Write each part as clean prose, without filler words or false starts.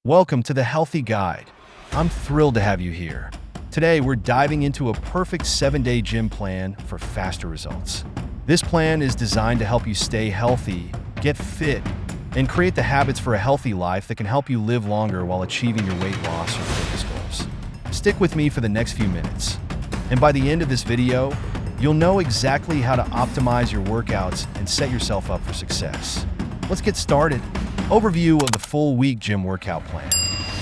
Welcome to the Healthy Guide. I'm thrilled to have you here. Today, we're diving into a perfect 7-day gym plan for faster results. This plan is designed to help you stay healthy, get fit, and create the habits for a healthy life that can help you live longer while achieving your weight loss or fitness goals. Stick with me for the next few minutes, and by the end of this video, you'll know exactly how to optimize your workouts and set yourself up for success. Let's get started. Overview of the full week gym workout plan.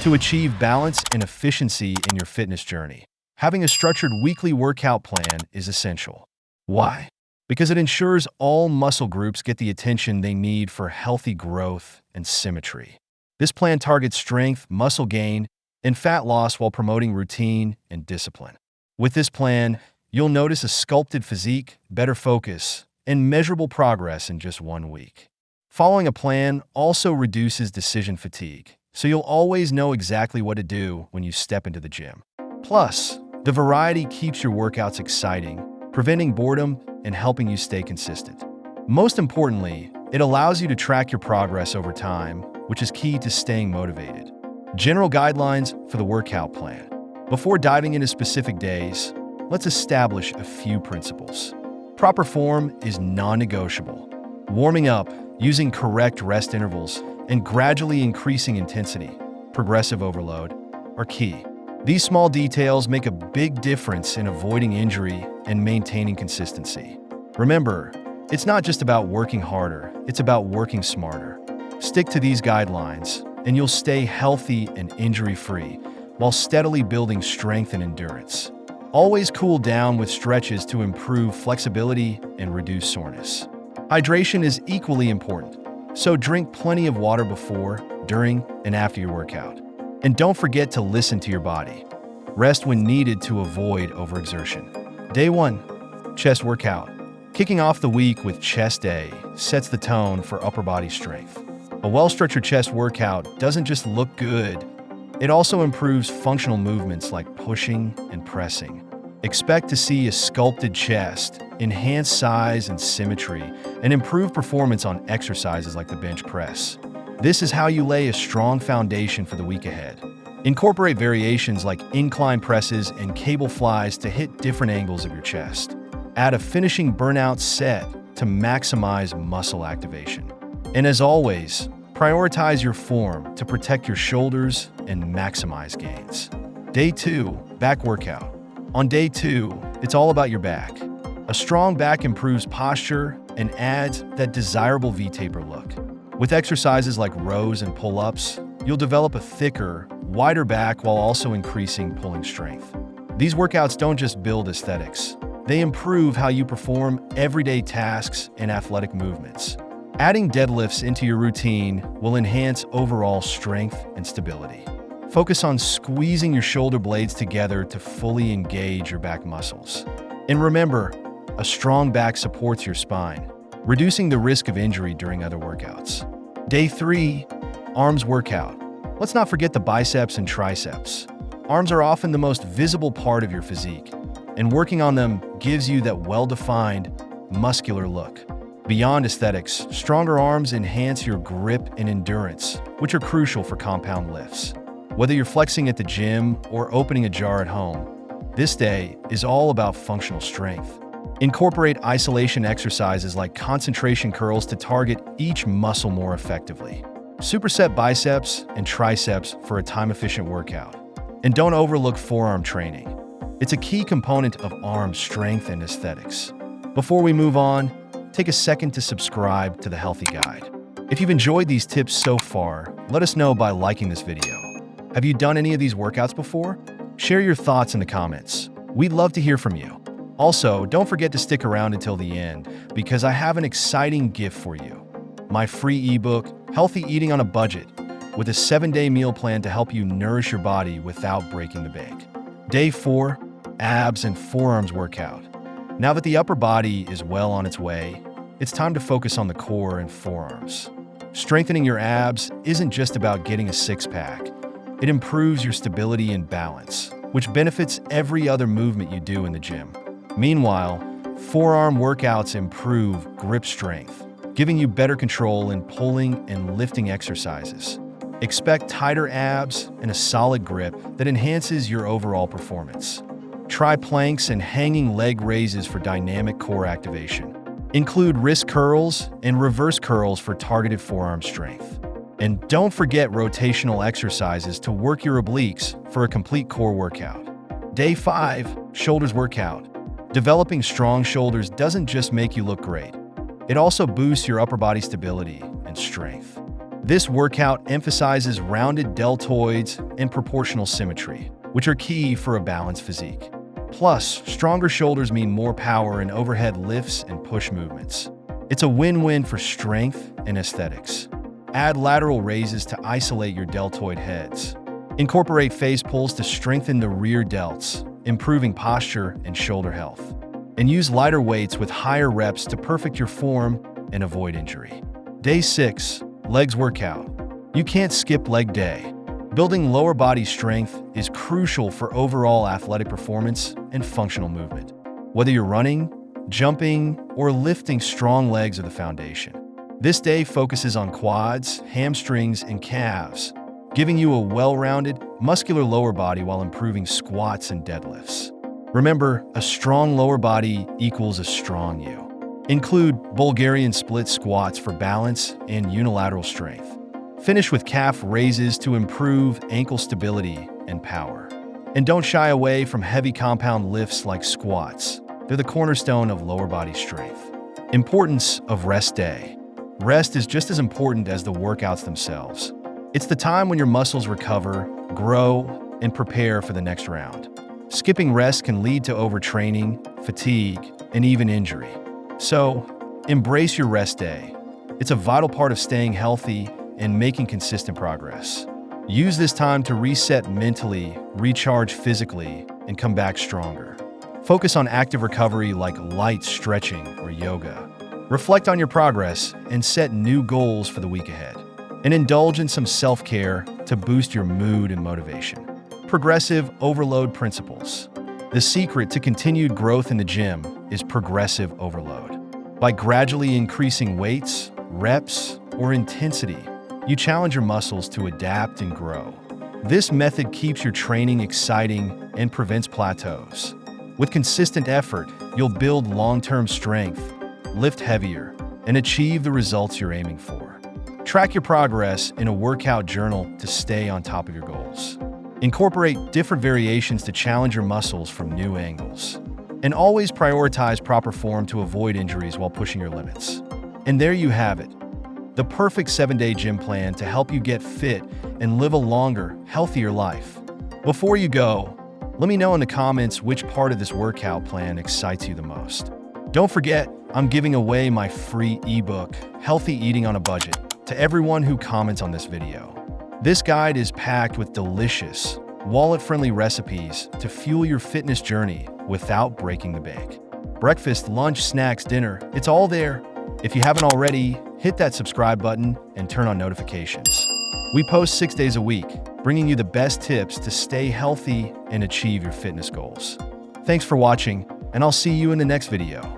To achieve balance and efficiency in your fitness journey, having a structured weekly workout plan is essential. Why? Because it ensures all muscle groups get the attention they need for healthy growth and symmetry. This plan targets strength, muscle gain, and fat loss while promoting routine and discipline. With this plan, you'll notice a sculpted physique, better focus, and measurable progress in just 1 week. Following a plan also reduces decision fatigue, so you'll always know exactly what to do when you step into the gym. Plus, the variety keeps your workouts exciting, preventing boredom and helping you stay consistent. Most importantly, it allows you to track your progress over time, which is key to staying motivated. General guidelines for the workout plan. Before diving into specific days, let's establish a few principles. Proper form is non-negotiable. Warming up, using correct rest intervals, and gradually increasing intensity, progressive overload, are key. These small details make a big difference in avoiding injury and maintaining consistency. Remember, it's not just about working harder, it's about working smarter. Stick to these guidelines, and you'll stay healthy and injury-free while steadily building strength and endurance. Always cool down with stretches to improve flexibility and reduce soreness. Hydration is equally important, so drink plenty of water before, during, and after your workout. And don't forget to listen to your body. Rest when needed to avoid overexertion. Day 1, chest workout. Kicking off the week with chest day sets the tone for upper body strength. A well-structured chest workout doesn't just look good, it also improves functional movements like pushing and pressing. Expect to see a sculpted chest, enhanced size and symmetry, and improved performance on exercises like the bench press. This is how you lay a strong foundation for the week ahead. Incorporate variations like incline presses and cable flies to hit different angles of your chest. Add a finishing burnout set to maximize muscle activation. And as always, prioritize your form to protect your shoulders and maximize gains. Day 2, back workout. On day 2, it's all about your back. A strong back improves posture and adds that desirable V-taper look. With exercises like rows and pull-ups, you'll develop a thicker, wider back while also increasing pulling strength. These workouts don't just build aesthetics, they improve how you perform everyday tasks and athletic movements. Adding deadlifts into your routine will enhance overall strength and stability. Focus on squeezing your shoulder blades together to fully engage your back muscles. And remember, a strong back supports your spine, reducing the risk of injury during other workouts. Day 3, arms workout. Let's not forget the biceps and triceps. Arms are often the most visible part of your physique, and working on them gives you that well-defined, muscular look. Beyond aesthetics, stronger arms enhance your grip and endurance, which are crucial for compound lifts. Whether you're flexing at the gym or opening a jar at home, this day is all about functional strength. Incorporate isolation exercises like concentration curls to target each muscle more effectively. Superset biceps and triceps for a time-efficient workout. And don't overlook forearm training. It's a key component of arm strength and aesthetics. Before we move on, take a second to subscribe to the Healthy Guide. If you've enjoyed these tips so far, let us know by liking this video. Have you done any of these workouts before? Share your thoughts in the comments. We'd love to hear from you. Also, don't forget to stick around until the end because I have an exciting gift for you. My free ebook, Healthy Eating on a Budget, with a 7-day meal plan to help you nourish your body without breaking the bank. Day 4, abs and forearms workout. Now that the upper body is well on its way, it's time to focus on the core and forearms. Strengthening your abs isn't just about getting a six-pack. It improves your stability and balance, which benefits every other movement you do in the gym. Meanwhile, forearm workouts improve grip strength, giving you better control in pulling and lifting exercises. Expect tighter abs and a solid grip that enhances your overall performance. Try planks and hanging leg raises for dynamic core activation. Include wrist curls and reverse curls for targeted forearm strength. And don't forget rotational exercises to work your obliques for a complete core workout. Day 5, shoulders workout. Developing strong shoulders doesn't just make you look great. It also boosts your upper body stability and strength. This workout emphasizes rounded deltoids and proportional symmetry, which are key for a balanced physique. Plus, stronger shoulders mean more power in overhead lifts and push movements. It's a win-win for strength and aesthetics. Add lateral raises to isolate your deltoid heads. Incorporate face pulls to strengthen the rear delts, improving posture and shoulder health. And use lighter weights with higher reps to perfect your form and avoid injury. Day 6, legs workout. You can't skip leg day. Building lower body strength is crucial for overall athletic performance and functional movement. Whether you're running, jumping, or lifting, strong legs are the foundation. This day focuses on quads, hamstrings, and calves, giving you a well-rounded, muscular lower body while improving squats and deadlifts. Remember, a strong lower body equals a strong you. Include Bulgarian split squats for balance and unilateral strength. Finish with calf raises to improve ankle stability and power. And don't shy away from heavy compound lifts like squats. They're the cornerstone of lower body strength. Importance of rest day. Rest is just as important as the workouts themselves. It's the time when your muscles recover, grow, and prepare for the next round. Skipping rest can lead to overtraining, fatigue, and even injury. So, embrace your rest day. It's a vital part of staying healthy and making consistent progress. Use this time to reset mentally, recharge physically, and come back stronger. Focus on active recovery like light stretching or yoga. Reflect on your progress and set new goals for the week ahead. And indulge in some self-care to boost your mood and motivation. Progressive overload principles. The secret to continued growth in the gym is progressive overload. By gradually increasing weights, reps, or intensity, you challenge your muscles to adapt and grow. This method keeps your training exciting and prevents plateaus. With consistent effort, you'll build long-term strength, lift heavier, and achieve the results you're aiming for. Track your progress in a workout journal to stay on top of your goals. Incorporate different variations to challenge your muscles from new angles. And always prioritize proper form to avoid injuries while pushing your limits. And there you have it, the perfect 7-day gym plan to help you get fit and live a longer, healthier life. Before you go, let me know in the comments which part of this workout plan excites you the most. Don't forget, I'm giving away my free ebook, Healthy Eating on a Budget, to everyone who comments on this video. This guide is packed with delicious, wallet-friendly recipes to fuel your fitness journey without breaking the bank. Breakfast, lunch, snacks, dinner, it's all there. If you haven't already, hit that subscribe button and turn on notifications. We post 6 days a week, bringing you the best tips to stay healthy and achieve your fitness goals. Thanks for watching, and I'll see you in the next video.